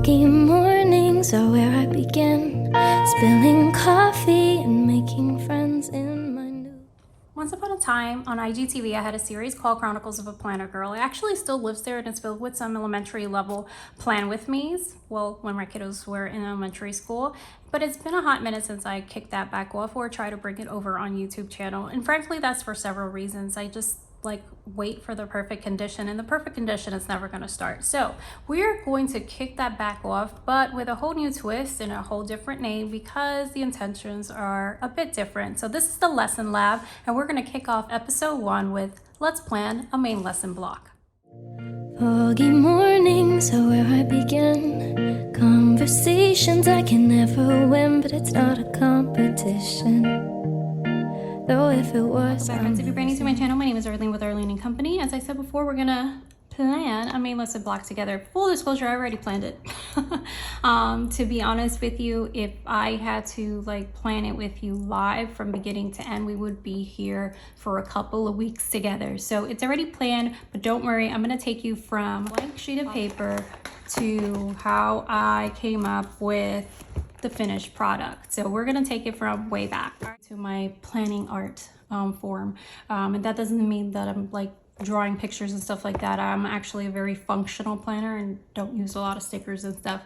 Foggy mornings are where I begin, spilling coffee and making friends in my new... Once upon a time on IGTV, I had a series called Chronicles of a Planner Girl. It actually still lives there, and it's filled with some elementary level plan with me's. Well, when my kiddos were in elementary school. But it's been a hot minute since I kicked that back off or try to bring it over on YouTube channel. And frankly, that's for several reasons. I just wait for the perfect condition, and the perfect condition is never going to start. So we're going to kick that back off, but with a whole new twist and a whole different name, because the intentions are a bit different. So this is the lesson lab, and we're going to kick off episode 1 with let's plan a main lesson block. Foggy mornings are where I begin, conversations I can never win, but it's not a competition. Though if it was... Welcome back, friends. If you're brand new to my channel, my name is Arlene with Arlene & Company. As I said before, we're gonna plan a main lesson block together. Full disclosure, I already planned it. To be honest with you, if I had to plan it with you live from beginning to end, we would be here for a couple of weeks together. So it's already planned, but don't worry, I'm gonna take you from a blank sheet of paper to how I came up with the finished product. So we're gonna take it from way back to my planning art form, and that doesn't mean that I'm drawing pictures and stuff like that. I'm actually a very functional planner and don't use a lot of stickers and stuff.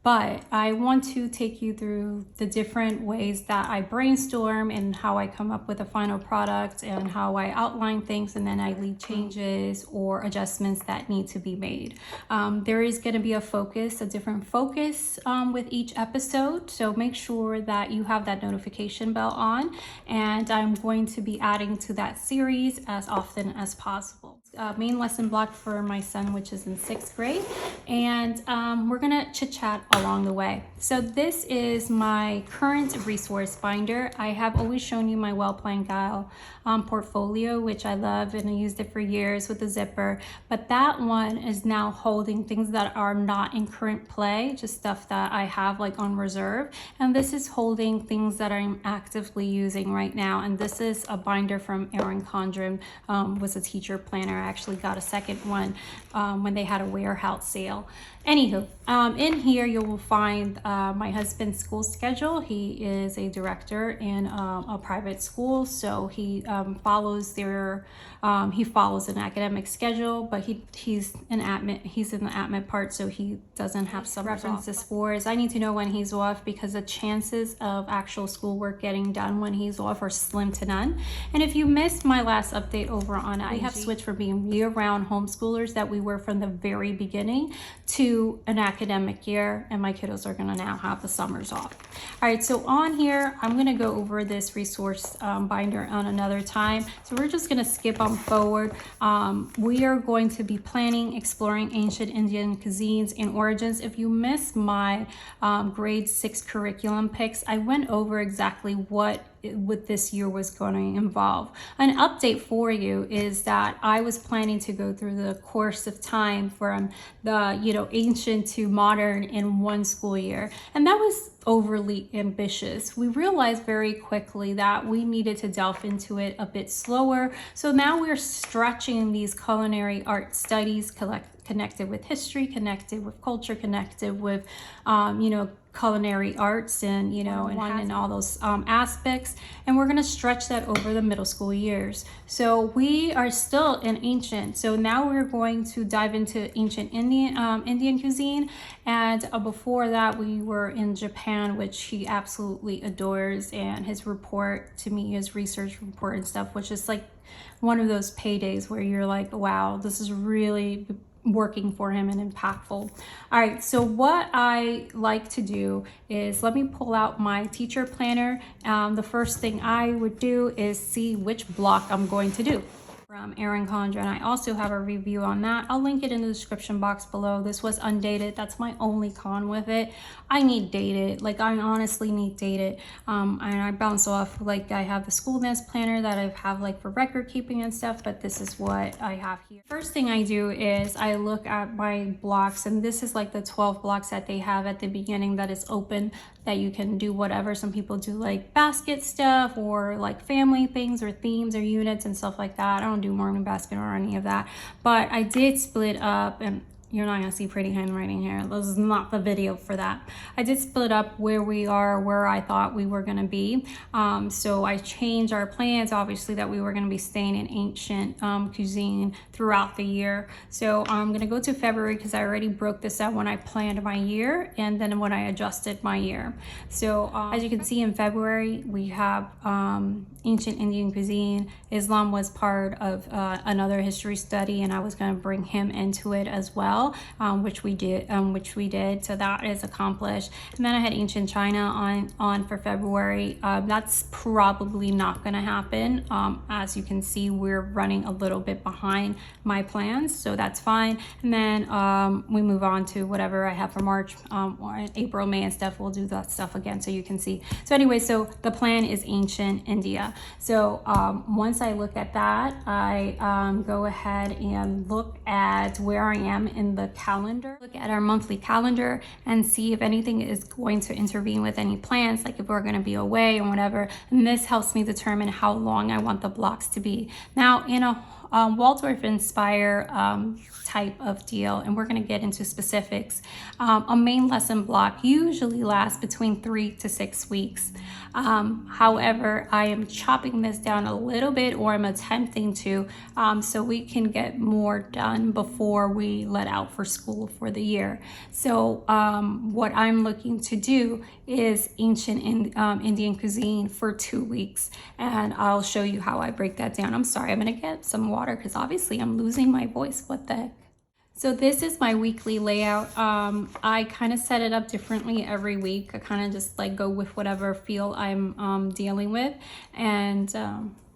But I want to take you through the different ways that I brainstorm and how I come up with a final product and how I outline things, and then I leave changes or adjustments that need to be made. There is going to be a different focus with each episode. So make sure that you have that notification bell on, and I'm going to be adding to that series as often as possible. Main lesson block for my son, which is in 6th grade, and we're gonna chit chat along the way. So this is my current resource binder. I have always shown you my Well Planned Gal portfolio, which I love, and I used it for years with the zipper, but that one is now holding things that are not in current play, just stuff that I have on reserve, and this is holding things that I'm actively using right now. And this is a binder from Erin Condren, was a teacher planner. I actually got a second one when they had a warehouse sale. Anywho, in here you will find my husband's school schedule. He is a director in a private school, so he follows an academic schedule, but he's in the admin part, so he doesn't have some references for us. I need to know when he's off, because the chances of actual schoolwork getting done when he's off are slim to none. And if you missed my last update over on IG, we have switched from being year-round homeschoolers that we were from the very beginning to an academic year, and my kiddos are going to now have the summers off. All right, so on here, I'm going to go over this resource binder on another time. So we're just going to skip on forward. We are going to be planning, exploring ancient Indian cuisines and origins. If you missed my grade 6 curriculum picks, I went over exactly what this year was going to involve. An update for you is that I was planning to go through the course of time from the ancient to modern in one school year, and that was overly ambitious. We realized very quickly that we needed to delve into it a bit slower. So now we're stretching these culinary art studies connected with history, connected with culture, connected with culinary arts and and all those aspects, and we're going to stretch that over the middle school years. So we are still in ancient, so now we're going to dive into ancient Indian cuisine, and before that we were in Japan, which he absolutely adores, and his report to me, his research report and stuff, which is one of those paydays where you're like, wow, this is really working for him and impactful. All right, so what I like to do is, let me pull out my teacher planner. The first thing I would do is see which block I'm going to do. From Erin Condren. I also have a review on that. I'll link it in the description box below. This was undated. That's my only con with it. I need dated. I honestly need dated. And I bounce off, I have the school dance planner that I have for record keeping and stuff, but this is what I have here. First thing I do is I look at my blocks, and this is the 12 blocks that they have at the beginning that is open, that you can do whatever. Some people do basket stuff or family things or themes or units and stuff like that. I don't do morning basket or any of that, but I did split up and you're not gonna see pretty handwriting here. This is not the video for that. I did split up where we are, where I thought we were gonna be. So I changed our plans, obviously, that we were gonna be staying in ancient cuisine throughout the year. So I'm gonna go to February because I already broke this out when I planned my year and then when I adjusted my year. So as you can see, in February, we have ancient Indian cuisine. Islam was part of another history study, and I was gonna bring him into it as well. Which we did. So that is accomplished. And then I had ancient China on for February. That's probably not going to happen. As you can see, we're running a little bit behind my plans, so that's fine. And then we move on to whatever I have for March or April, May, and stuff. We'll do that stuff again, so you can see. So anyway, so the plan is ancient India. So once I look at that, I go ahead and look at where I am in the calendar, look at our monthly calendar and see if anything is going to intervene with any plans, like if we're going to be away or whatever. And this helps me determine how long I want the blocks to be. Now, in a Waldorf Inspire type of deal, and we're going to get into specifics, a main lesson block usually lasts between 3 to 6 weeks. However, I am chopping this down a little bit, or I'm attempting to, so we can get more done before we let out for school for the year. So what I'm looking to do is ancient Indian cuisine for 2 weeks, and I'll show you how I break that down. I'm sorry, I'm gonna get some water because obviously I'm losing my voice. What the heck? So this is my weekly layout. I kind of set it up differently every week. I kind of just like go with whatever feel I'm dealing with. And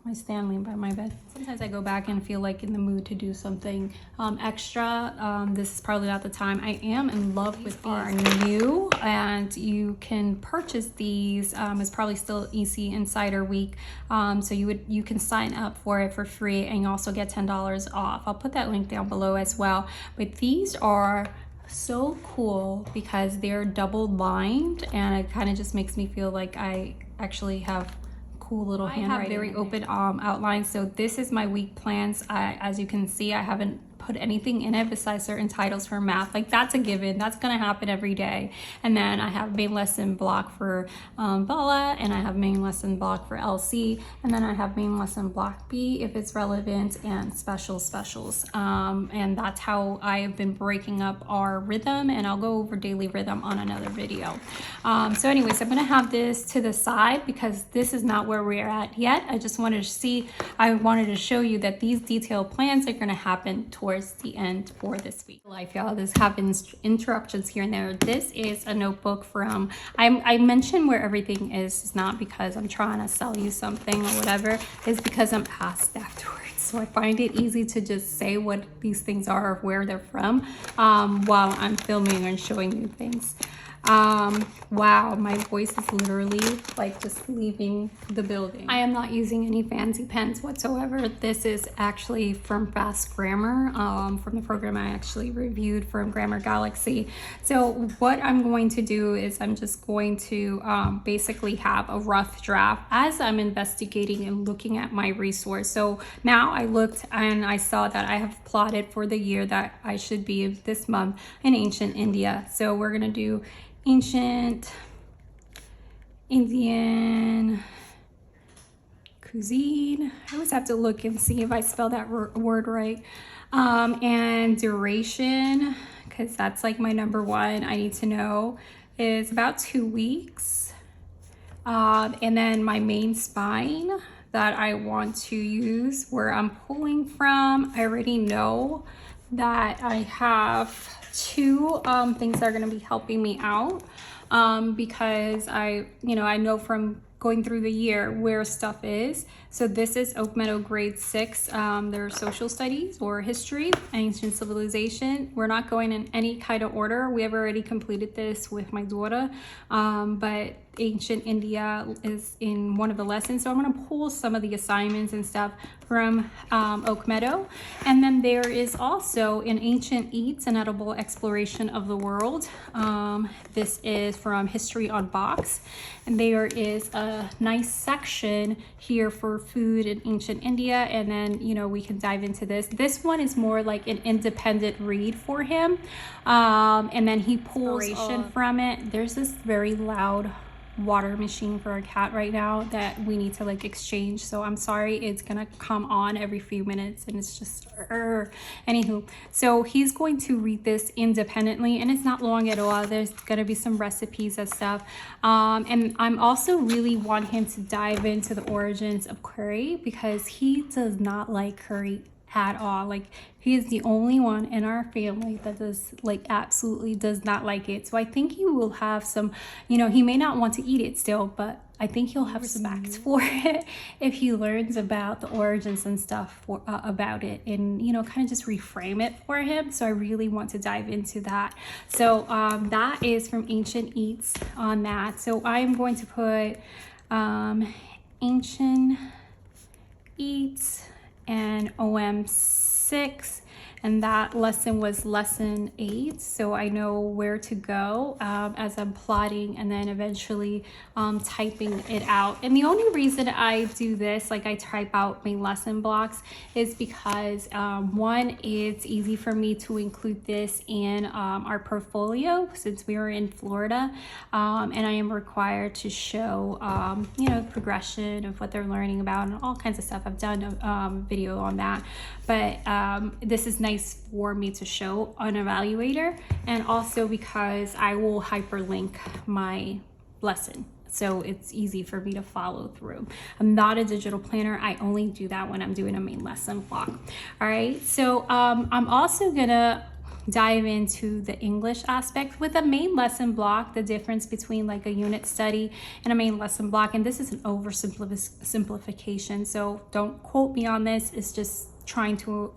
I stand lean by my bed. Sometimes I go back and feel like in the mood to do something extra. This is probably not the time. I am in love with our new, and you can purchase these. It's probably still EC Insider Week, so you can sign up for it for free, and you also get $10 off. I'll put that link down below as well. But these are so cool because they're double lined, and it kind of just makes me feel like I actually have cool little handwriting. I have very open outlines. So this is my week plans. As you can see, I haven't put anything in it besides certain titles for math. Like that's a given, that's gonna happen every day. And then I have main lesson block for Bella, and I have main lesson block for LC, and then I have main lesson block B if it's relevant, and specials. And that's how I have been breaking up our rhythm, and I'll go over daily rhythm on another video. So anyways, I'm gonna have this to the side because this is not where we're at yet. I just wanted to see, I wanted to show you that these detailed plans are gonna happen towards the end for this week. Life, y'all, this happens, interruptions here and there. This is a notebook from, I mentioned where everything is. It's not because I'm trying to sell you something or whatever. It's because I'm asked afterwards. So I find it easy to just say what these things are or where they're from while I'm filming and showing you things. Wow, my voice is literally like just leaving the building. I am not using any fancy pens whatsoever. This is actually from Fast Grammar, from the program I actually reviewed from Grammar Galaxy. So what I'm going to do is I'm just going to basically have a rough draft as I'm investigating and looking at my resource. So now I looked and I saw that I have plotted for the year that I should be this month in ancient India. So we're gonna do ancient Indian cuisine. I always have to look and see if I spell that word right. And duration, because that's like my number one I need to know, is about 2 weeks. And then my main spine that I want to use, where I'm pulling from, I already know that I have two things that are going to be helping me out because I know from going through the year where stuff is. So this is Oak Meadow grade 6. Their social studies or history, ancient civilization. We're not going in any kind of order. We have already completed this with my daughter, but ancient India is in one of the lessons. So I'm going to pull some of the assignments and stuff from Oak Meadow. And then there is also an ancient eats, an edible exploration of the world. This is from History on Box. And there is a a nice section here for food in ancient India, and then, you know, we can dive into this. This one is more like an independent read for him, and then he pulls inspiration from it. There's this very loud water machine for a cat right now that we need to like exchange, so I'm sorry, it's gonna come on every few minutes and it's just anywho. So he's going to read this independently, and it's not long at all. There's gonna be some recipes and stuff, and I'm also really want him to dive into the origins of curry, because he does not like curry at all. Like, he is the only one in our family that does, like, absolutely does not like it. So I think he will have some, you know, he may not want to eat it still, but I think he'll have respect for it if he learns about the origins and stuff about it, and, you know, kind of just reframe it for him. So I really want to dive into that. So that is from Ancient Eats on that. So I'm going to put Ancient Eats and OM6, and that lesson was lesson 8, so I know where to go as I'm plotting and then eventually typing it out. And the only reason I do this, like I type out my lesson blocks, is because one, it's easy for me to include this in our portfolio since we are in Florida, and I am required to show you know, progression of what they're learning about and all kinds of stuff. I've done a video on that, but this is nice for me to show an evaluator, and also because I will hyperlink my lesson, so it's easy for me to follow through. I'm not a digital planner. I only do that when I'm doing a main lesson block. All right, so I'm also gonna dive into the English aspect with a main lesson block, the difference between like a unit study and a main lesson block. And this is an oversimplification, so don't quote me on this. It's just trying to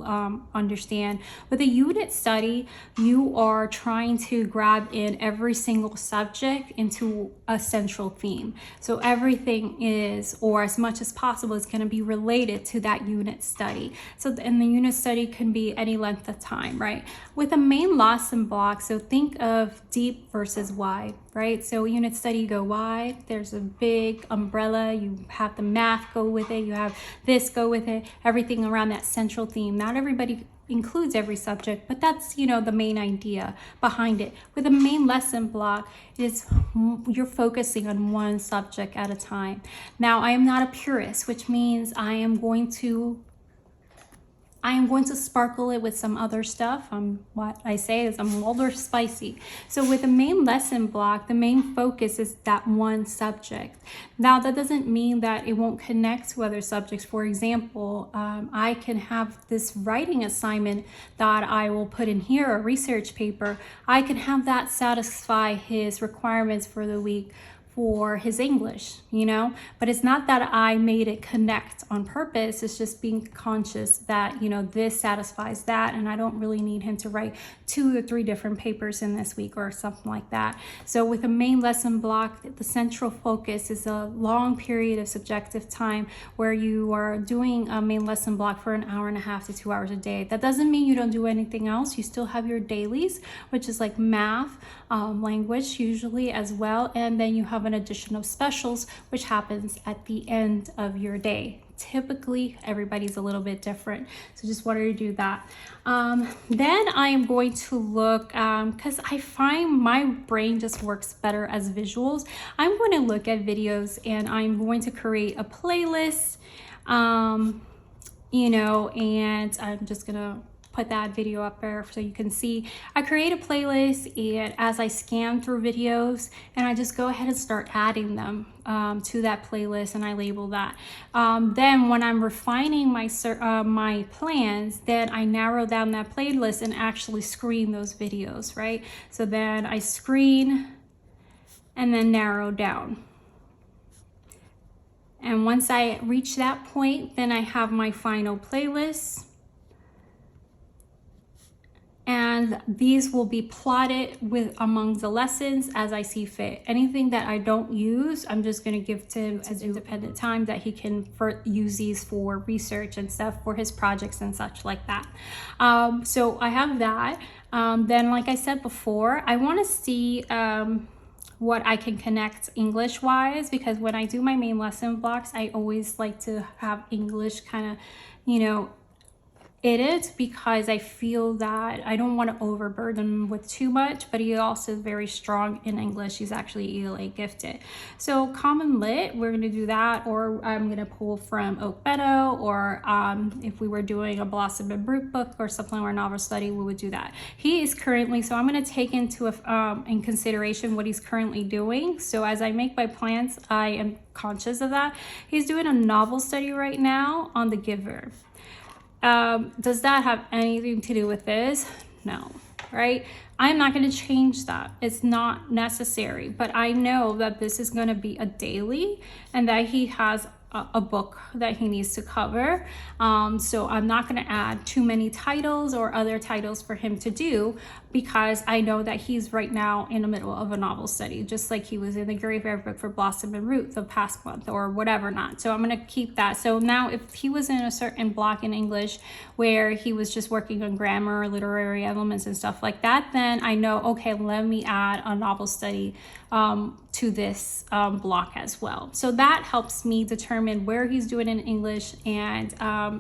understand. With a unit study, you are trying to grab in every single subject into a central theme. So everything is, or as much as possible, is going to be related to that unit study. So, and the unit study can be any length of time, right? With a main lesson block, so think of deep versus wide, right? So unit study, go wide, there's a big umbrella, you have the math go with it, you have this go with it, everything around that central theme. Not everybody includes every subject, but that's, you know, the main idea behind it. With a main lesson block, is you're focusing on one subject at a time. Now, I am not a purist, which means I am going to sparkle it with some other stuff. What I say is I'm older spicy. So with the main lesson block, the main focus is that one subject. Now, that doesn't mean that it won't connect to other subjects. For example, I can have this writing assignment that I will put in here, a research paper. I can have that satisfy his requirements for the week for his English, you know, but it's not that I made it connect on purpose. It's just being conscious that, you know, this satisfies that, and I don't really need him to write 2 or 3 different papers in this week or something like that. So with a main lesson block, the central focus is a long period of subjective time where you are doing a main lesson block for an hour and a half to 2 hours a day. That doesn't mean you don't do anything else. You still have your dailies, which is like math, language usually as well, and then you have an addition of specials, which happens at the end of your day. Typically, everybody's a little bit different, so just wanted to do that. Then I am going to look, because I find my brain just works better as visuals. I'm going to look at videos, and I'm going to create a playlist, you know, and I'm just gonna put that video up there so you can see. I create a playlist, and as I scan through videos, and I just go ahead and start adding them to that playlist, and I label that. Then when I'm refining my my plans, then I narrow down that playlist and actually screen those videos, right? So then I screen and then narrow down. And once I reach that point, then I have my final playlist. And these will be plotted with among the lessons as I see fit. Anything that I don't use, I'm just going to give to him as independent time that he can use these for research and stuff for his projects and such like that. So I have that. Then, like I said before, I want to see what I can connect English wise, because when I do my main lesson blocks, I always like to have English kind of, you know, in it, because I feel that I don't want to overburden him with too much, but he also is very strong in English. He's actually ELA gifted. So CommonLit, we're going to do that, or I'm going to pull from Oak Meadow, or if we were doing a Blossom and Root book or supplemental novel study, we would do that. He is currently, so I'm going to take into in consideration what he's currently doing. So as I make my plans, I am conscious of that. He's doing a novel study right now on The Giver. Does that have anything to do with this? No, right? I'm not going to change that. It's not necessary, but I know that this is going to be a daily, and that he has a book that he needs to cover. So I'm not going to add too many titles or other titles for him to do, because I know that he's right now in the middle of a novel study, just like he was in the Graveyard book for Blossom and Root the past month or whatever not. So I'm going to keep that. So now if he was in a certain block in English where he was just working on grammar, literary elements and stuff like that, then I know, okay, let me add a novel study to this block as well. So that helps me determine where he's doing in English, and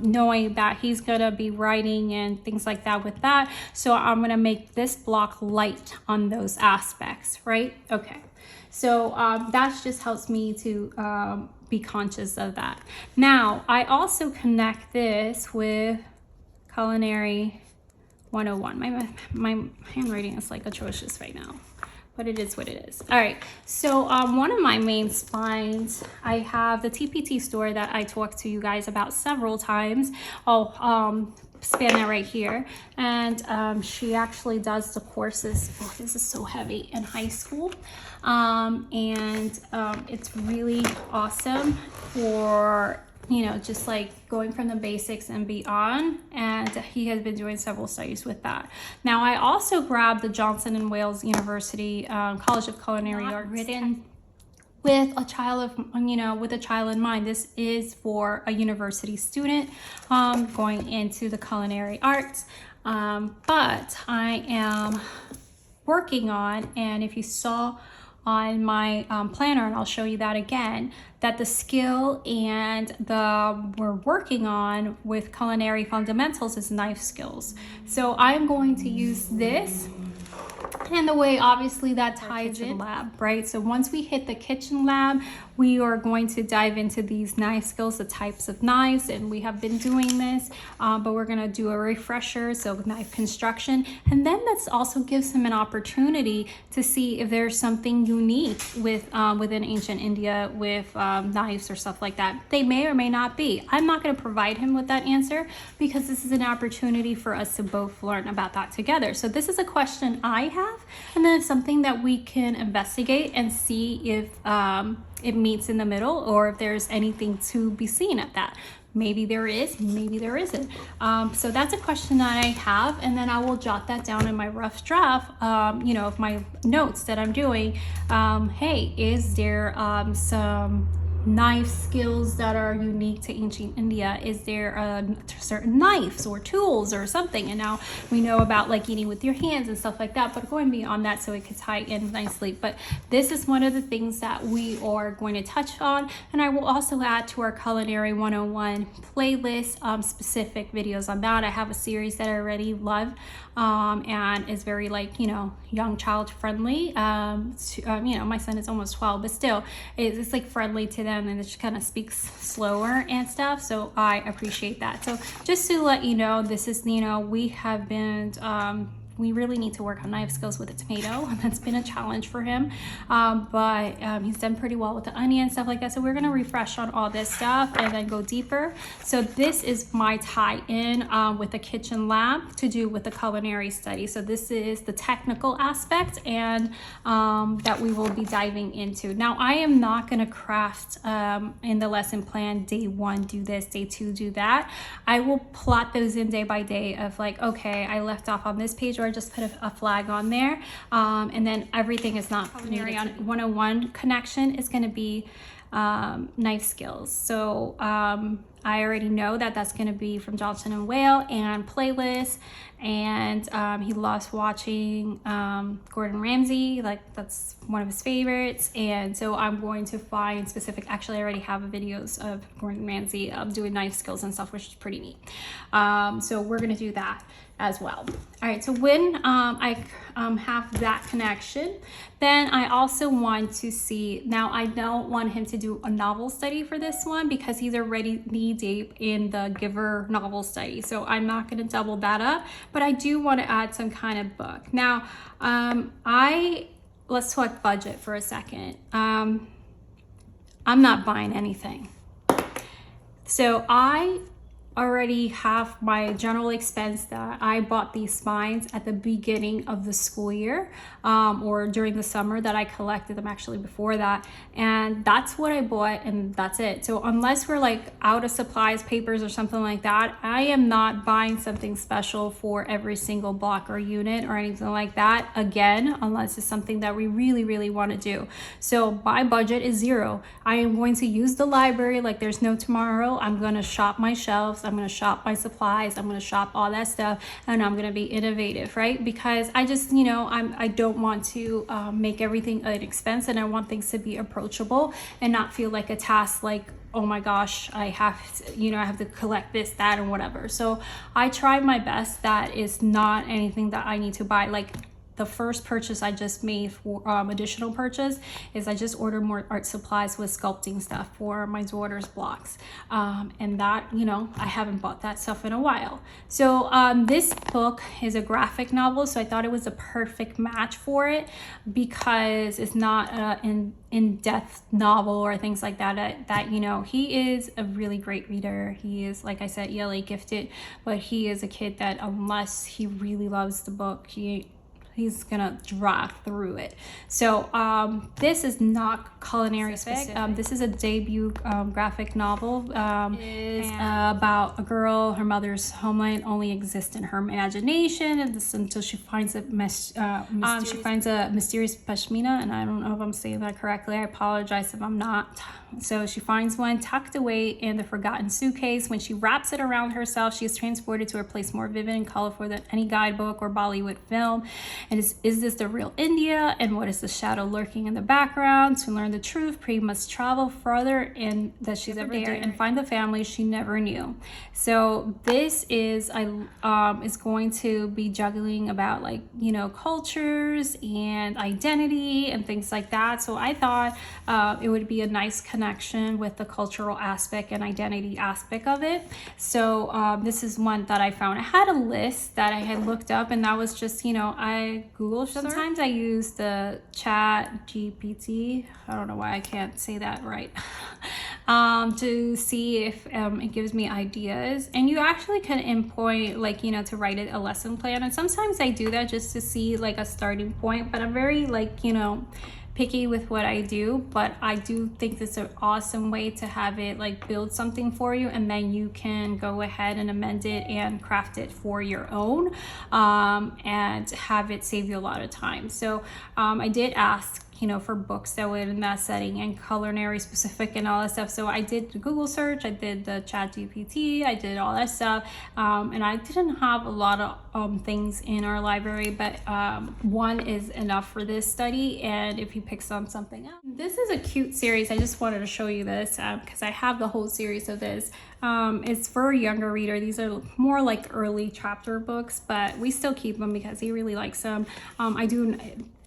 knowing that he's gonna be writing and things like that with that. So I'm gonna make this block light on those aspects, right? Okay. So that just helps me to be conscious of that. Now, I also connect this with Culinary 101. My handwriting is like atrocious right now, but it is what it is. All right, so one of my main spines, I have the TPT store that I talked to you guys about several times. I'll span that right here. And she actually does the courses. Oh, this is so heavy, in high school. It's really awesome for, you know, just like going from the basics and beyond. And he has been doing several studies with that. Now, I also grabbed the Johnson and Wales University College of Culinary Arts, written with a child with a child in mind. This is for a university student going into the culinary arts. But I am working on, and if you saw on my planner, and I'll show you that again, that the skill and we're working on with culinary fundamentals is knife skills. So I'm going to use this, and the way obviously that ties in lab, right? So once we hit the kitchen lab, we are going to dive into these knife skills, the types of knives, and we have been doing this, but we're gonna do a refresher, so knife construction. And then that also gives him an opportunity to see if there's something unique with within ancient India with knives or stuff like that. They may or may not be. I'm not gonna provide him with that answer, because this is an opportunity for us to both learn about that together. So this is a question I have, and then it's something that we can investigate and see if it meets in the middle, or if there's anything to be seen at that. Maybe there is, maybe there isn't. So that's a question that I have, and then I will jot that down in my rough draft, of my notes that I'm doing. Hey, is there some knife skills that are unique to ancient India? Is there certain knives or tools or something? And now we know about like eating with your hands and stuff like that, but going beyond that so it could tie in nicely. But this is one of the things that we are going to touch on, and I will also add to our Culinary 101 playlist specific videos on that. I have a series that I already love, and is very young child friendly. My son is almost 12, but still it's like friendly to them, and it just kind of speaks slower and stuff, so I appreciate that. So just to let you know, this is, we have been we really need to work on knife skills with the tomato. That's been a challenge for him, but he's done pretty well with the onion and stuff like that. So we're gonna refresh on all this stuff and then go deeper. So this is my tie-in with the kitchen lab to do with the culinary study. So this is the technical aspect, and that we will be diving into. Now, I am not gonna craft in the lesson plan, day 1 do this, day 2 do that. I will plot those in day by day of like, okay, I left off on this page, or just put a flag on there, and then everything is not culinary on 101 connection is going to be knife skills. So I already know that that's going to be from Johnson and Wales and playlist, and he loves watching Gordon Ramsay, like that's one of his favorites. And so I'm going to find specific, actually I already have videos of Gordon Ramsay doing knife skills and stuff, which is pretty neat. So we're gonna do that as well. All right, so when I have that connection, then I also want to see, now I don't want him to do a novel study for this one because he's already knee deep in the Giver novel study. So I'm not gonna double that up, but I do want to add some kind of book. Now, let's talk budget for a second. I'm not buying anything. So I already have my general expense that I bought these spines at the beginning of the school year, or during the summer that I collected them actually before that. And that's what I bought and that's it. So unless we're like out of supplies, papers or something like that, I am not buying something special for every single block or unit or anything like that. Again, unless it's something that we really, really want to do. So my budget is zero. I am going to use the library like there's no tomorrow. I'm going to shop my shelves. I'm going to shop my supplies. I'm going to shop all that stuff, and I'm going to be innovative, right? Because I just, you know, I don't want to make everything an expense, and I want things to be approachable and not feel like a task, like, oh my gosh, I have to, you know, I have to collect this, that, and whatever. So I try my best that it's not anything that I need to buy. Like, the first purchase I just made for additional purchase is I just ordered more art supplies with sculpting stuff for my daughter's blocks. And that, you know, I haven't bought that stuff in a while. So this book is a graphic novel, so I thought it was a perfect match for it because it's not an in-depth novel or things like that, that, you know, he is a really great reader. He is, like I said, ELA gifted, but he is a kid that unless he really loves the book, he's gonna drag through it. So this is not culinary specific. This is a debut graphic novel. It's about a girl, her mother's homeland only exists in her imagination, and this until she finds a mysterious pashmina, and I don't know if I'm saying that correctly. I apologize if I'm not. So she finds one tucked away in the forgotten suitcase. When she wraps it around herself, she is transported to a place more vivid and colorful than any guidebook or Bollywood film. And is this the real India? And what is the shadow lurking in the background? To learn the truth, Pri must travel further in that she's ever dared and find the family she never knew. So this is going to be juggling about, like, you know, cultures and identity and things like that. So I thought it would be a nice connection with the cultural aspect and identity aspect of it. So this is one that I found. I had a list that I had looked up, and that was just, you know, I Google. Sometimes I use the chat GPT. I don't know why I can't say that right. To see if it gives me ideas, and you actually can input, like, you know, to write it a lesson plan. And sometimes I do that just to see like a starting point, but I'm very, like, you know, picky with what I do, but I do think it's an awesome way to have it like build something for you, and then you can go ahead and amend it and craft it for your own, and have it save you a lot of time. So I did ask, you know, for books that were in that setting and culinary specific and all that stuff. So I did the Google search, I did the chat GPT, I did all that stuff, and I didn't have a lot of things in our library, but one is enough for this study. And if you pick something up, this is a cute series. I just wanted to show you this because I have the whole series of this. It's for a younger reader. These are more like early chapter books, but we still keep them because he really likes them.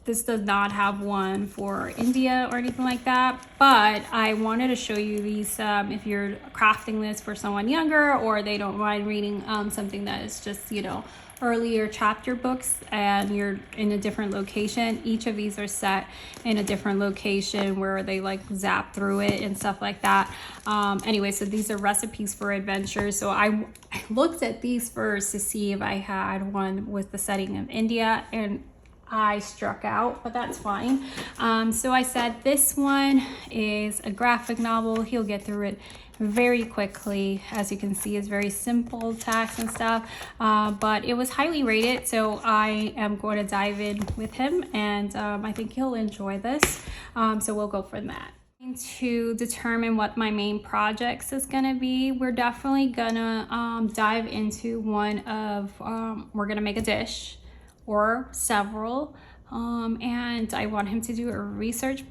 This does not have one for India or anything like that, but I wanted to show you these if you're crafting this for someone younger, or they don't mind reading something that is just, you know, earlier chapter books, and you're in a different location. Each of these are set in a different location where they like zap through it and stuff like that. Anyway, so these are recipes for adventures. So I looked at these first to see if I had one with the setting of India, and I struck out, but that's fine. So I said this one is a graphic novel. He'll get through it very quickly. As you can see, it's very simple text and stuff, but it was highly rated, so I am going to dive in with him, and I think he'll enjoy this. So we'll go for that. To determine what my main projects is going to be, we're definitely gonna dive into one of we're gonna make a dish or several, and I want him to do a research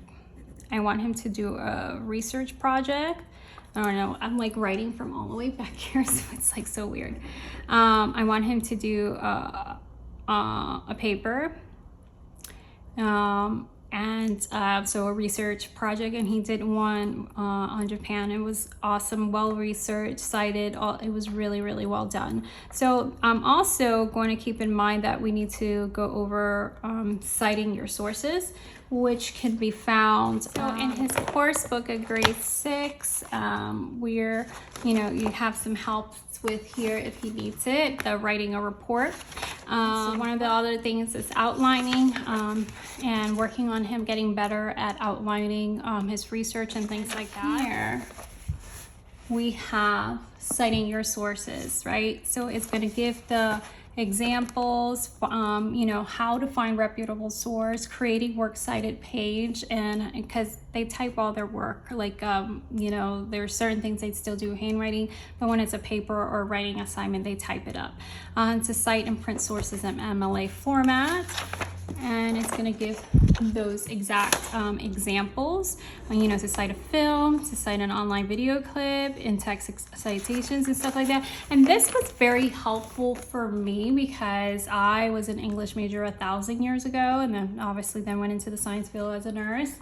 project. I don't know, I'm like writing from all the way back here, so it's like so weird. I want him to do a paper, so a research project, and he did one on Japan. It was awesome, well researched, cited, it was really, really well done. So I'm also going to keep in mind that we need to go over citing your sources, which can be found in his course book at grade 6, where you have some help with here if he needs it, the writing a report. One of the other things is outlining, and working on him getting better at outlining his research and things like that. Here we have citing your sources, right? So it's going to give the examples, how to find reputable source, creating works cited page, and because they type all their work, like there's certain things they still do handwriting, but when it's a paper or writing assignment, they type it up. To cite and print sources in MLA format, and it's going to give those exact examples, to cite a film, to cite an online video clip, in-text citations and stuff like that. And this was very helpful for me because I was an English major 1,000 years ago, and then obviously went into the science field as a nurse.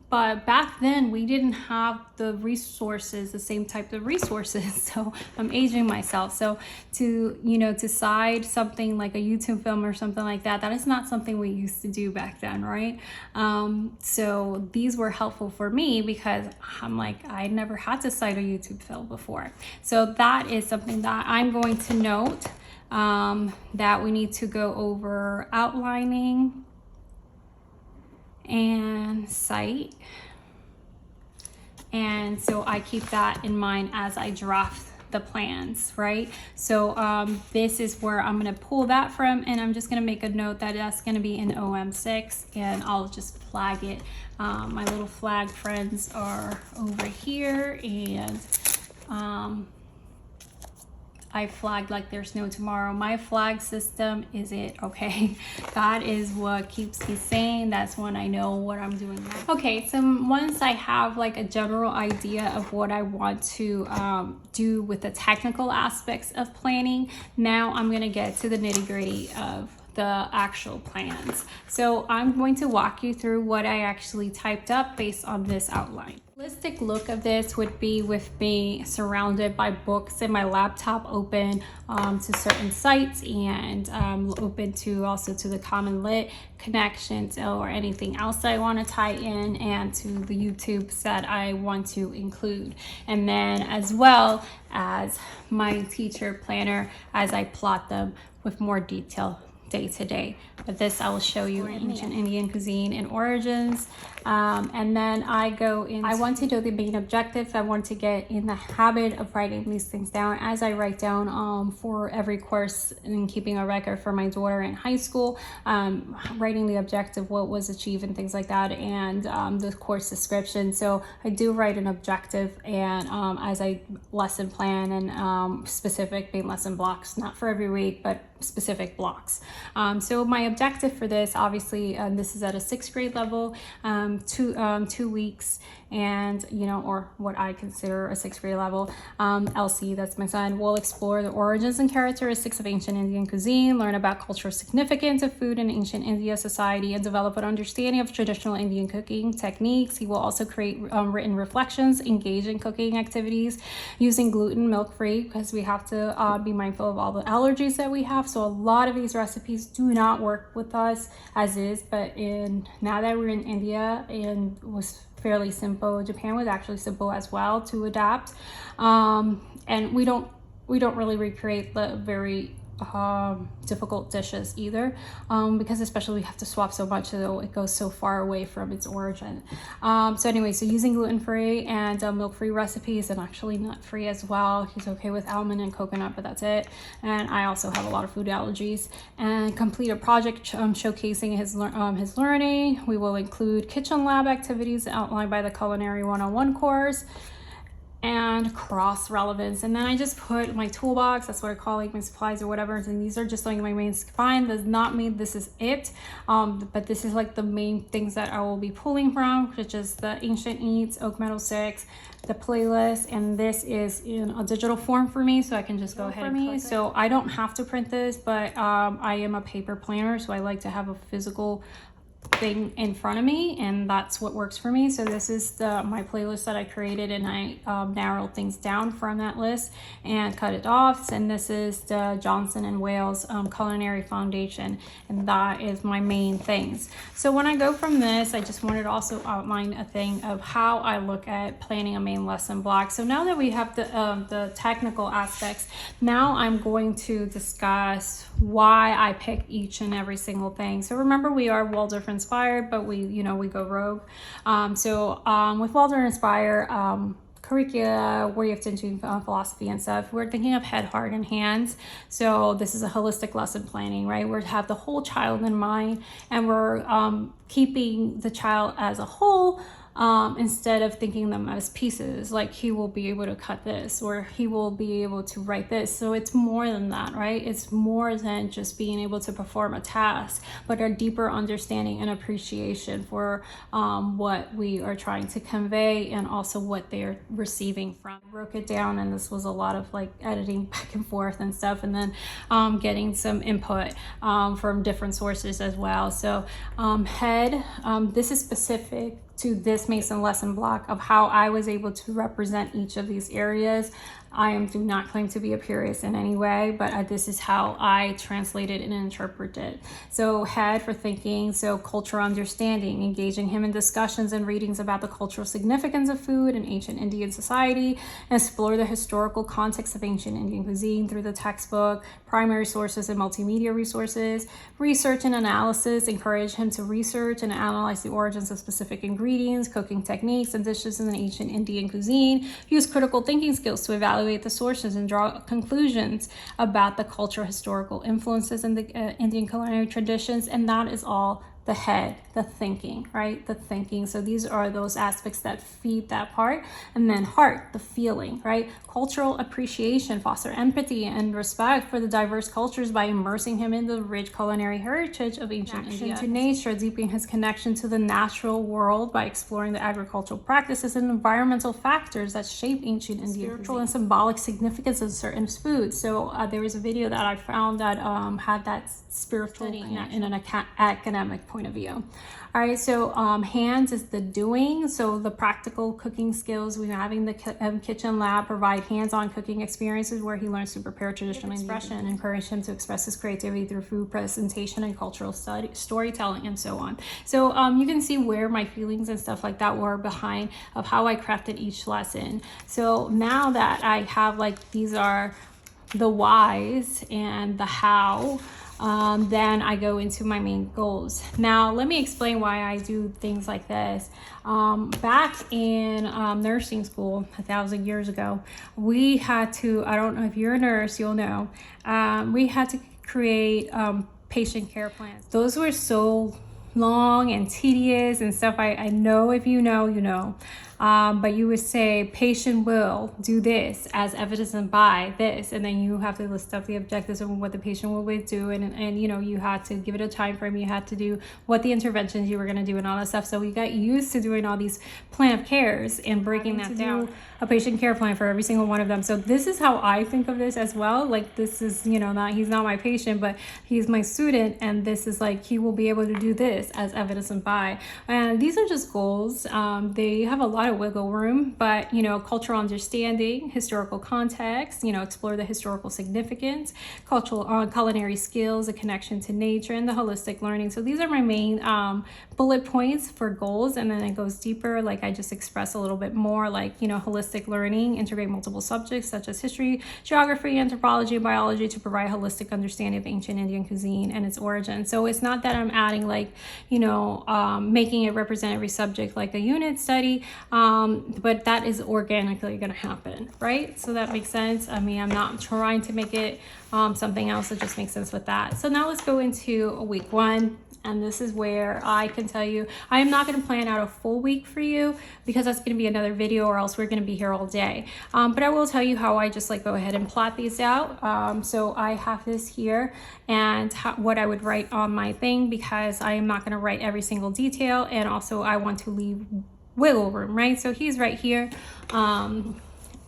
But back then we didn't have the resources, the same type of resources. So I'm aging myself. So to cite something like a YouTube film or something like that, that is not something we used to do back then, right? So these were helpful for me because I'm like, I never had to cite a YouTube film before. So that is something that I'm going to note, that we need to go over outlining and cite, and so I keep that in mind as I draft the plans, right? So this is where I'm going to pull that from, and I'm just going to make a note that that's going to be in OM6, and I'll just flag it. My little flag friends are over here, and I flagged like there's no tomorrow. My flag system is it, okay? That is what keeps me sane. That's when I know what I'm doing next. Okay, so once I have like a general idea of what I want to do with the technical aspects of planning, now I'm gonna get to the nitty-gritty of the actual plans. So I'm going to walk you through what I actually typed up based on this outline. Holistic look of this would be with me surrounded by books and my laptop open to certain sites, and open to also to the CommonLit connections or anything else that I want to tie in, and to the YouTubes that I want to include, and then as well as my teacher planner as I plot them with more detail day to day. But this I will show you ancient Indian cuisine and origins, and then I want to do the main objectives. I want to get in the habit of writing these things down as I write down for every course, and keeping a record for my daughter in high school, writing the objective, what was achieved and things like that, and the course description. So I do write an objective, and as I lesson plan, and specific main lesson blocks, not for every week but specific blocks. So my objective for this, obviously, this is at a 6th grade level, 2 weeks, and or what I consider a 6th grade level. LC, that's my son, will explore the origins and characteristics of ancient Indian cuisine, learn about cultural significance of food in ancient India society, and develop an understanding of traditional Indian cooking techniques. He will also create written reflections, engage in cooking activities using gluten, milk-free, because we have to be mindful of all the allergies that we have. So a lot of these recipes do not work with us as is, but now that we're in India, and was fairly simple. Japan was actually simple as well to adapt, and we don't really recreate the very difficult dishes either, because especially we have to swap so much, so it goes so far away from its origin. So anyway, so using gluten-free and milk-free recipes, and actually nut-free as well. He's okay with almond and coconut, but that's it. And I also have a lot of food allergies. And complete a project showcasing his learning. We will include kitchen lab activities outlined by the Culinary 101 course, and cross relevance. And then I just put my toolbox, that's what I call like my supplies or whatever, and these are just like my main find. Does not mean this is it, but this is like the main things that I will be pulling from, which is the Ancient Eats, Oak Meadow 6, the playlist, and this is in a digital form for me, so I can just go ahead and click it. So I don't have to print this, but I am a paper planner, so I like to have a physical thing in front of me, and that's what works for me. So this is my playlist that I created, and I narrowed things down from that list and cut it off. And this is the Johnson and Wales Culinary Foundation, and that is my main things. So when I go from this, I just wanted to also outline a thing of how I look at planning a main lesson block. So now that we have the technical aspects, now I'm going to discuss why I pick each and every single thing. So remember, we are Waldorf inspired, but we go rogue. With Waldorf inspired curricula, where you have to do philosophy and stuff, we're thinking of head, heart, and hands. So this is a holistic lesson planning, right? We have the whole child in mind, and we're keeping the child as a whole, instead of thinking them as pieces, like he will be able to cut this or he will be able to write this. So it's more than that, right? It's more than just being able to perform a task, but a deeper understanding and appreciation for what we are trying to convey, and also what they're receiving from. I broke it down, and this was a lot of like editing back and forth and stuff, and then getting some input from different sources as well. So head, this is specific to this Mason lesson block of how I was able to represent each of these areas. I do not claim to be a purist in any way, but this is how I translated and interpreted. So head for thinking, so cultural understanding, engaging him in discussions and readings about the cultural significance of food in ancient Indian society, explore the historical context of ancient Indian cuisine through the textbook, primary sources and multimedia resources, research and analysis, encourage him to research and analyze the origins of specific ingredients, cooking techniques, and dishes in the ancient Indian cuisine, use critical thinking skills to evaluate the sources and draw conclusions about the cultural historical influences in the Indian culinary traditions. And that is all the head, the thinking, right? The thinking. So these are those aspects that feed that part. And then heart, the feeling, right? Cultural appreciation, foster empathy and respect for the diverse cultures by immersing him in the rich culinary heritage of ancient India. To nature, deepening his connection to the natural world by exploring the agricultural practices and environmental factors that shape ancient Indian spiritual and symbolic significance of certain foods. So there was a video that I found that had that spiritual in an academic point of view. All right, so hands is the doing, so the practical cooking skills. We're having the kitchen lab provide hands-on cooking experiences where he learns to prepare traditional expression and encourage him to express his creativity through food presentation and cultural storytelling and so on. So you can see where my feelings and stuff like that were behind of how I crafted each lesson. So now that I have like, these are the whys and the how, then I go into my main goals. Now, let me explain why I do things like this. Back in nursing school 1,000 years ago, we had to, I don't know if you're a nurse, you'll know, we had to create patient care plans. Those were so long and tedious and stuff. I know if you know, you know. But you would say patient will do this as evidenced by this, and then you have to list up the objectives of what the patient will do, and you know, you had to give it a time frame, you had to do what the interventions you were going to do and all that stuff. So we got used to doing all these plan of cares and breaking that down, a patient care plan for every single one of them. So this is how I think of this as well. Like, this is, you know, he's not my patient, but he's my student, and this is like, he will be able to do this as evidenced by. And these are just goals. They have a lot lot of wiggle room, but cultural understanding, historical context, explore the historical significance, cultural culinary skills, a connection to nature, and the holistic learning. So these are my main bullet points for goals, and then it goes deeper, like I just express a little bit more, like holistic learning, integrate multiple subjects such as history, geography, anthropology, and biology to provide holistic understanding of ancient Indian cuisine and its origin. So it's not that I'm adding like making it represent every subject like a unit study, but that is organically going to happen, right? So that makes sense. I mean, I'm not trying to make it something else. It just makes sense with that. So now let's go into week 1. And this is where I can tell you, I am not going to plan out a full week for you because that's going to be another video, or else we're going to be here all day. But I will tell you how I just go ahead and plot these out. So I have this here and what I would write on my thing, because I am not going to write every single detail. And also I want to leave wiggle room, right? So he's right here.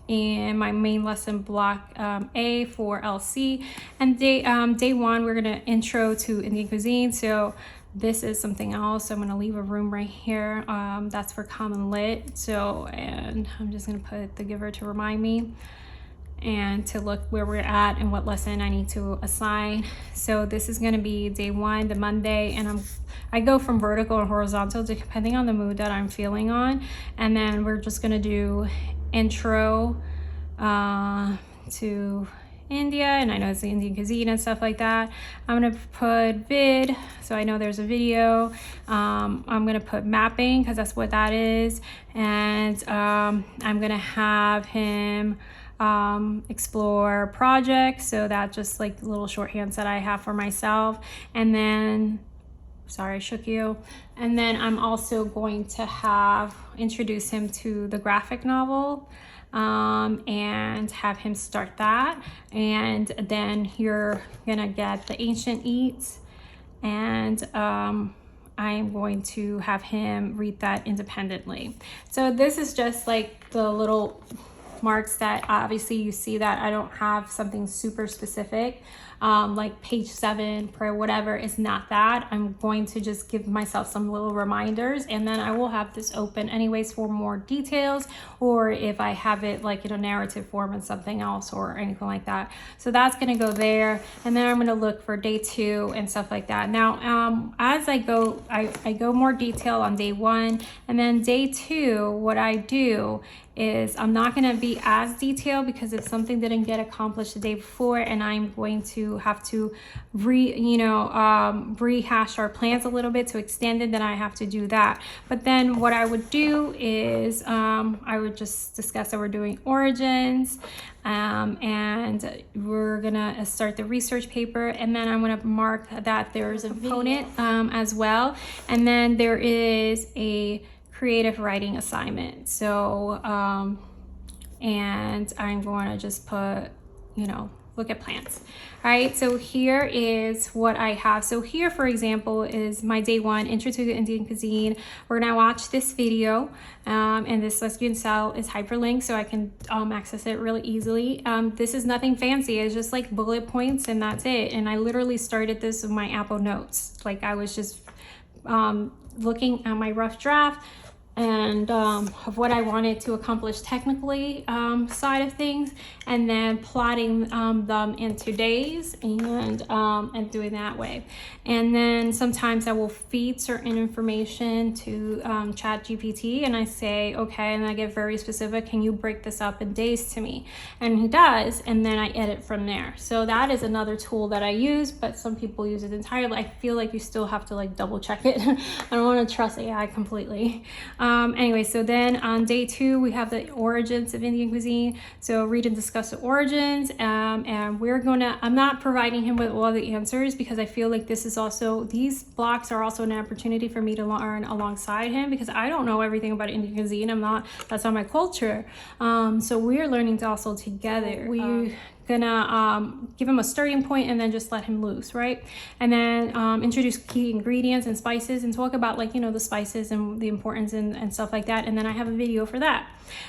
In my main lesson block A for LC, and day 1 we're gonna intro to Indian cuisine. So this is something else. I'm gonna leave a room right here. That's for CommonLit. So, and I'm just gonna put the giver to remind me and to look where we're at and what lesson I need to assign. So this is gonna be day 1, the Monday, and I go from vertical and horizontal depending on the mood that I'm feeling on. And then we're just gonna do intro to India, and I know it's the Indian cuisine and stuff like that. I'm gonna put vid, so I know there's a video. I'm gonna put mapping because that's what that is, and I'm gonna have him explore projects, so that's just like little shorthands that I have for myself. And then, sorry I shook you. And then I'm also going to introduce him to the graphic novel, and have him start that. And then you're gonna get the ancient eats, and I'm going to have him read that independently. So this is just like the little marks that obviously you see that I don't have something super specific, like page 7 per whatever is not that. I'm going to just give myself some little reminders, and then I will have this open anyways for more details, or if I have it like in a narrative form and something else or anything like that. So that's going to go there, and then I'm going to look for day 2 and stuff like that. Now as I go, I go more detail on day 1, and then day 2 what I do is I'm not going to be as detailed because if something didn't get accomplished the day before and I'm going to have to rehash our plans a little bit to extend it, then I have to do that. But then what I would do is I would just discuss that we're doing origins, and we're gonna start the research paper, and then I'm gonna mark that there's a component as well, and then there is a creative writing assignment. So and I'm going to just put look at plants. All right, so here is what I have. So here, for example, is my day 1, intro to the Indian cuisine. We're gonna watch this video, and this, as you can tell, is hyperlinked, so I can access it really easily. This is nothing fancy. It's just like bullet points, and that's it. And I literally started this with my Apple Notes. Like I was just looking at my rough draft and of what I wanted to accomplish technically side of things, and then plotting them into days and doing that way. And then sometimes I will feed certain information to ChatGPT, and I say, okay, and I get very specific, can you break this up in days to me? And he does, and then I edit from there. So that is another tool that I use, but some people use it entirely. I feel like you still have to like double check it. I don't want to trust AI completely. Anyway, so then on day 2, we have the origins of Indian cuisine. So read and discuss the origins, and I'm not providing him with all the answers because I feel like these blocks are also an opportunity for me to learn alongside him, because I don't know everything about Indian cuisine. That's not my culture. So we're learning to also together. We gonna give him a starting point and then just let him loose, right? And then introduce key ingredients and spices and talk about, like, you know, the spices and the importance and stuff like that. And then I have a video for that.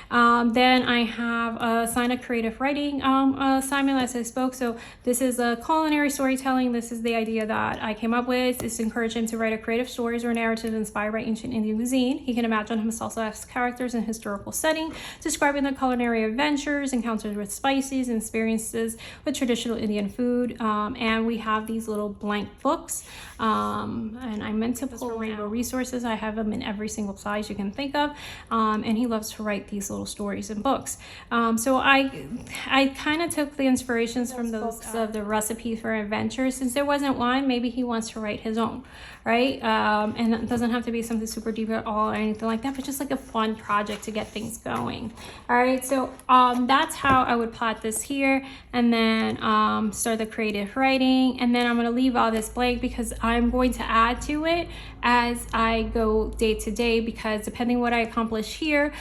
Then I have assign a creative writing assignment, as I spoke. So this is a culinary storytelling. This is the idea that I came up with, is to encourage him to write a creative stories or narrative inspired by ancient Indian cuisine. He can imagine himself as characters in historical setting, describing the culinary adventures, encounters with spices, and experiences with traditional Indian food. And we have these little blank books. And I meant to pull rainbow resources. I have them in every single size you can think of. And he loves to write these little stories and books. So I kind of took the inspirations from those books of the recipe for adventure. Since there wasn't one, maybe he wants to write his own, right? And it doesn't have to be something super deep at all or anything like that, but just like a fun project to get things going. All right, so that's how I would plot this here, and then start the creative writing. And then I'm going to leave all this blank because I'm going to add to it as I go day to day, because depending what I accomplish here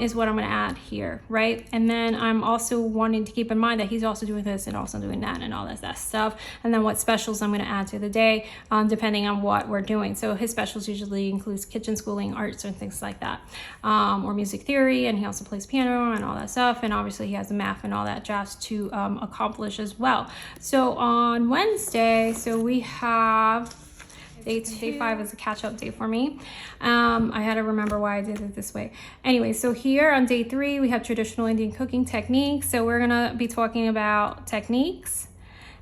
is what I'm going to add here, right? And then I'm also wanting to keep in mind that he's also doing this and also doing that and all that stuff, and then what specials I'm going to add to the day depending on what we're doing. So his specials usually includes kitchen schooling, arts, and things like that, or music theory, and he also plays piano and all that stuff, and obviously he has the math and all that jazz to accomplish as well. So on Wednesday, so we have day 5 is a catch-up day for me. I had to remember why I did it this way. Anyway, so here on day 3, we have traditional Indian cooking techniques. So we're gonna be talking about techniques,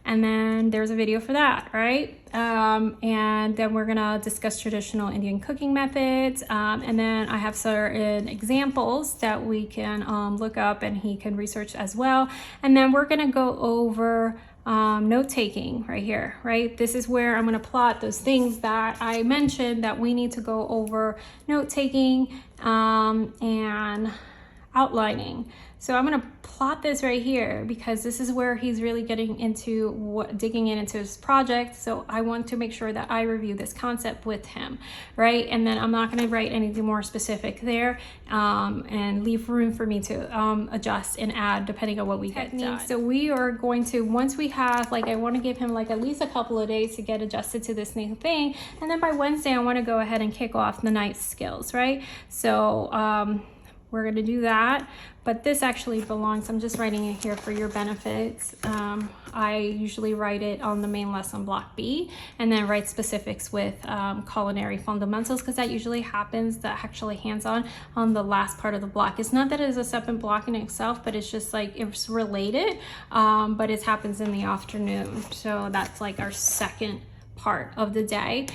and then there's a video for that, right? And then we're gonna discuss traditional Indian cooking methods. And then I have certain examples that we can look up and he can research as well. And then we're gonna go over note-taking right here, right? This is where I'm going to plot those things that I mentioned that we need to go over: note-taking and outlining. So I'm going to plot this right here because this is where he's really getting into digging into his project. So I want to make sure that I review this concept with him, right? And then I'm not going to write anything more specific there, and leave room for me to adjust and add depending on what we get done. So we are going to, once we have, like, I want to give him like at least a couple of days to get adjusted to this new thing, and then by Wednesday I want to go ahead and kick off the night skills, right? So we're going to do that, but this actually belongs, I'm just writing it here for your benefits. I usually write it on the main lesson block B, and then write specifics with culinary fundamentals, because that usually happens, that actually hands-on on the last part of the block. It's not that it's a separate block in itself, but it's just like it's related, but it happens in the afternoon. So that's like our second part of the day.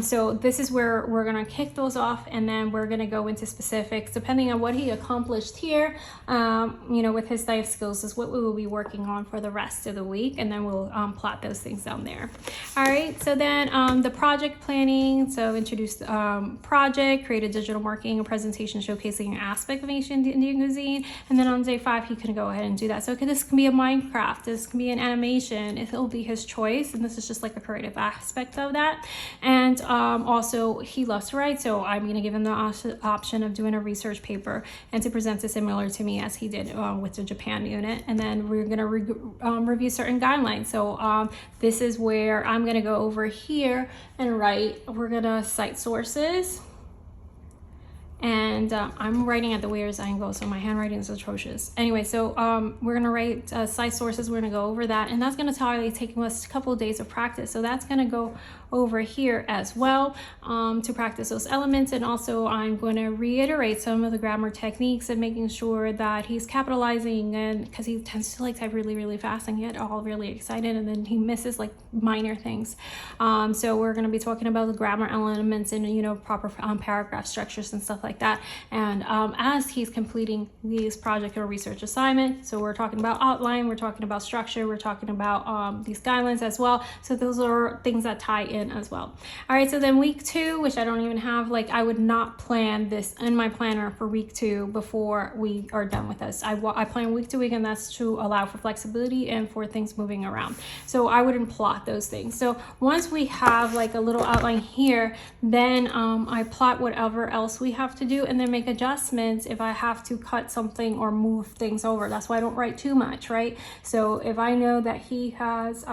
So this is where we're gonna kick those off, and then we're gonna go into specifics depending on what he accomplished here, you know, with his life skills is what we will be working on for the rest of the week, and then we'll plot those things down there. All right, so then the project planning. So introduce the project, create a digital marketing and presentation showcasing an aspect of ancient Indian cuisine, and then on day 5 he can go ahead and do that. So this can be a Minecraft, this can be an animation, it'll be his choice, and this is just like a creative aspect of that. And also he loves to write, so I'm going to give him the option of doing a research paper and to present it similar to me as he did with the Japan unit. And then we're going to review certain guidelines. So this is where I'm going to go over here and write, we're going to cite sources. And I'm writing at the weirdest angle, so my handwriting is atrocious. Anyway, so we're gonna write cite sources. We're gonna go over that, and that's gonna probably take us a couple of days of practice. So that's gonna go over here as well to practice those elements. And also I'm going to reiterate some of the grammar techniques and making sure that he's capitalizing, and because he tends to like type really, really fast and get all really excited, and then he misses like minor things. So we're going to be talking about the grammar elements and, you know, proper paragraph structures and stuff like that. And as he's completing these project or research assignment, so we're talking about outline, we're talking about structure, we're talking about these guidelines as well. So those are things that tie in as well. All right, so then week 2, which I don't even have, like, I would not plan this in my planner for week 2 before we are done with this. I plan week to week, and that's to allow for flexibility and for things moving around. So I wouldn't plot those things. So once we have like a little outline here, then I plot whatever else we have to do and then make adjustments if I have to cut something or move things over. That's why I don't write too much, right? So if I know that he has,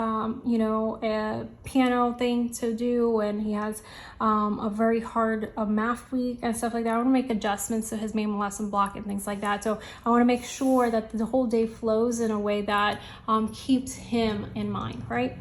you know, a piano thing to do and he has a very hard math week and stuff like that, I want to make adjustments to his main lesson block and things like that. So I want to make sure that the whole day flows in a way that keeps him in mind, right?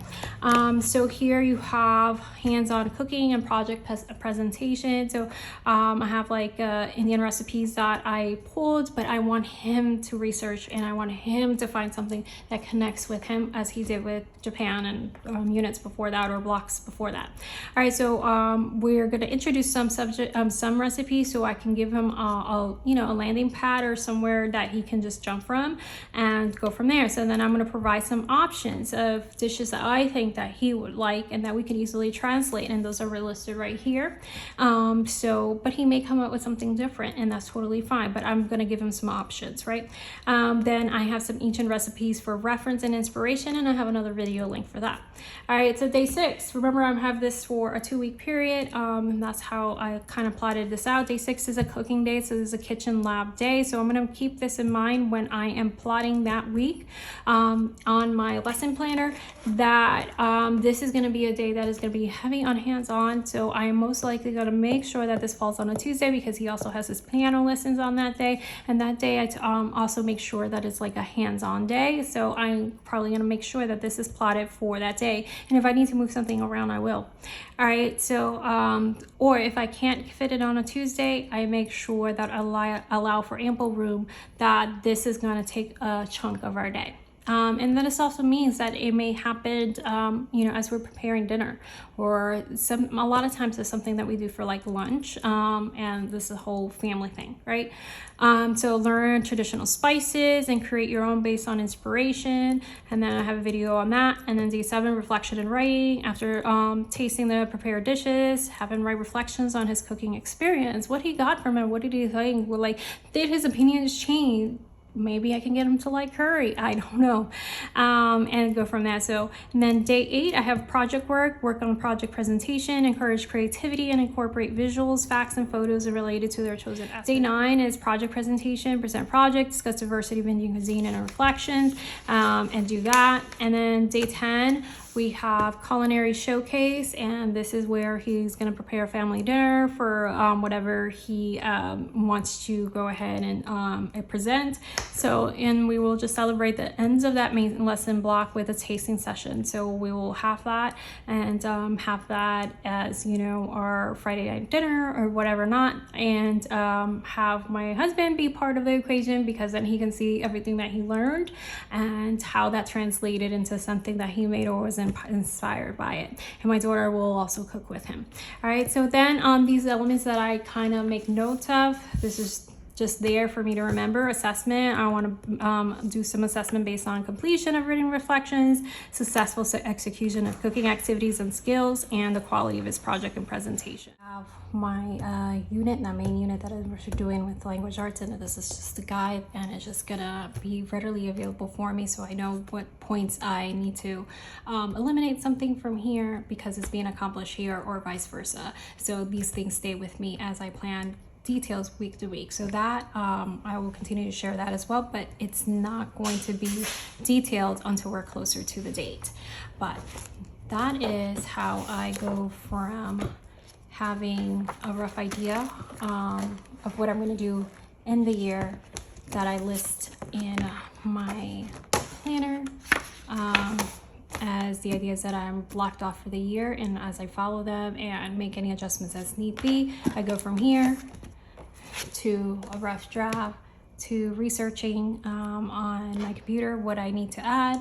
So here you have hands-on cooking and project presentation. So I have like Indian recipes that I pulled, but I want him to research and I want him to find something that connects with him as he did with Japan and units before that or blocks before that. All right, so we're going to introduce some recipes so I can give him a landing pad or somewhere that he can just jump from and go from there. So then I'm going to provide some options of dishes that I think that he would like and that we can easily translate, and those are listed right here. But he may come up with something different, and that's totally fine, but I'm going to give him some options, right? Then I have some ancient recipes for reference and inspiration, and I have another video link for that. All right, so day 6, remember I have this for a 2-week period, and that's how I kind of plotted this out. Day 6 is a cooking day, so this is a kitchen lab day, so I'm going to keep this in mind when I am plotting that week on my lesson planner, that this is going to be a day that is going to be heavy on hands-on. So I am most likely going to make sure that this falls on a Tuesday because he also has his piano lessons on that day, and that day I also make sure that it's like a hands-on day. So I'm probably going to make sure that this is plotted for that day, and if I need to move something around, I will. All right, so or if I can't fit it on a Tuesday, I make sure that I allow for ample room, that this is going to take a chunk of our day. And then this also means that it may happen, as we're preparing dinner, or a lot of times it's something that we do for like lunch, and this is a whole family thing, right? So learn traditional spices and create your own based on inspiration. And then I have a video on that. And then day 7, reflection and writing. After tasting the prepared dishes, have him write reflections on his cooking experience, what he got from it, what did he think, did his opinions change? Maybe I can get him to like curry, I don't know, and go from there. So, and then day 8, I have project work on project presentation, encourage creativity and incorporate visuals, facts, and photos related to their chosen aspect. Day 9 is project presentation, present project, discuss diversity of Indian cuisine and reflections, and do that. And then day 10, we have culinary showcase, and this is where he's going to prepare family dinner for whatever he wants to go ahead and present. So, and we will just celebrate the ends of that main lesson block with a tasting session. So we will have that and have that as, our Friday night dinner or whatever not, and have my husband be part of the equation, because then he can see everything that he learned and how that translated into something that he made or was inspired by it. And my daughter will also cook with him. All right, so then these elements that I kind of make notes of, this is just there for me to remember. Assessment, I want to do some assessment based on completion of written reflections, successful execution of cooking activities and skills, and the quality of his project and presentation. I have my unit, that main unit that I'm doing with language arts, and this is just a guide, and it's just gonna be readily available for me, so I know what points I need to eliminate something from here because it's being accomplished here, or vice versa. So these things stay with me as I plan details week to week. So that I will continue to share that as well, but it's not going to be detailed until we're closer to the date. But that is how I go from having a rough idea of what I'm going to do in the year that I list in my planner, as the ideas that I'm blocked off for the year, and as I follow them and make any adjustments as need be, I go from here to a rough draft, to researching on my computer what I need to add,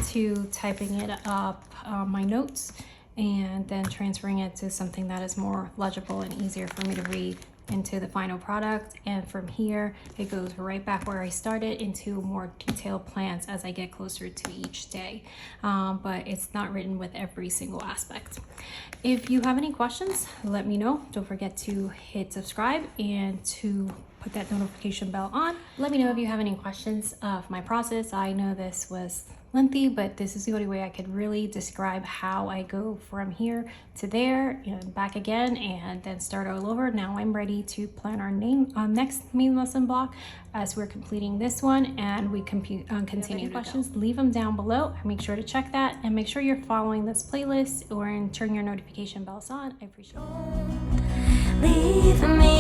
to typing it up my notes, and then transferring it to something that is more legible and easier for me to read into the final product. And from here it goes right back where I started into more detailed plans as I get closer to each day, but it's not written with every single aspect. If you have any questions, let me know. Don't forget to hit subscribe and to put that notification bell on. Let me know if you have any questions of my process. I know this was lengthy, but this is the only way I could really describe how I go from here to there and back again and then start all over. Now I'm ready to plan our next main lesson block as we're completing this one and we continue. Questions, leave them down below. Make sure to check that and make sure you're following this playlist or turn your notification bells on. I appreciate it. Leave me